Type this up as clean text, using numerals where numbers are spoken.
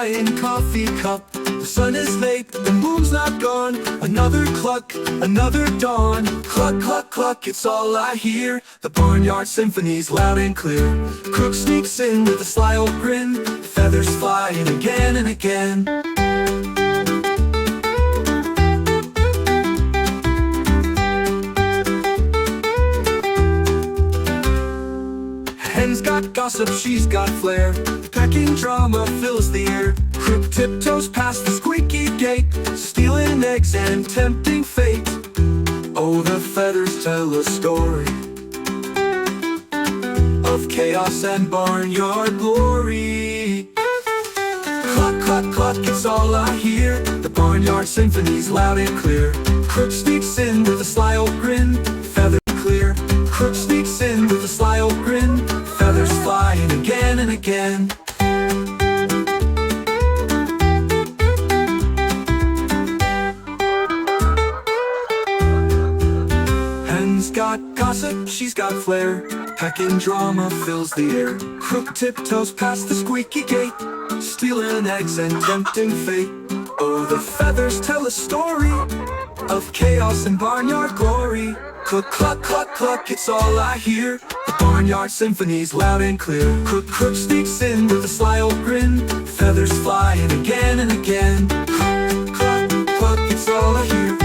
flying coffee cup. The sun is late, the moon's not gone. Another cluck, another dawn. Cluck, cluck, cluck, it's all I hear. The barnyard symphony's loud and clear. Crook sneaks in with a sly old grin. Feathers flying again and again. Hen's got gossip, she's got flair. Pecking drama fills the air. Crook tiptoes past the squeaky gate, stealing eggs and tempting fate. Oh, the feathers tell a story of chaos and barnyard glory. Cluck, cluck, cluck, it's all I hear. The barnyard symphony's loud and clear. Crook sneaks in with a sly old grin. Feathers clear. Crook sneaks in with a sly old grin. Feathers flying again and again. Hen's got gossip, she's got flair. Pecking drama fills the air. Crook tiptoes past the squeaky gate, stealing eggs and tempting fate. Oh, the feathers tell a story of chaos and barnyard glory. Cluck, cluck, cluck, cluck, it's all I hear. The barnyard symphony's loud and clear. Crook, crook sneaks in with a sly old grin. Feathers flying again and again. Cluck, cluck, cluck, it's all I hear.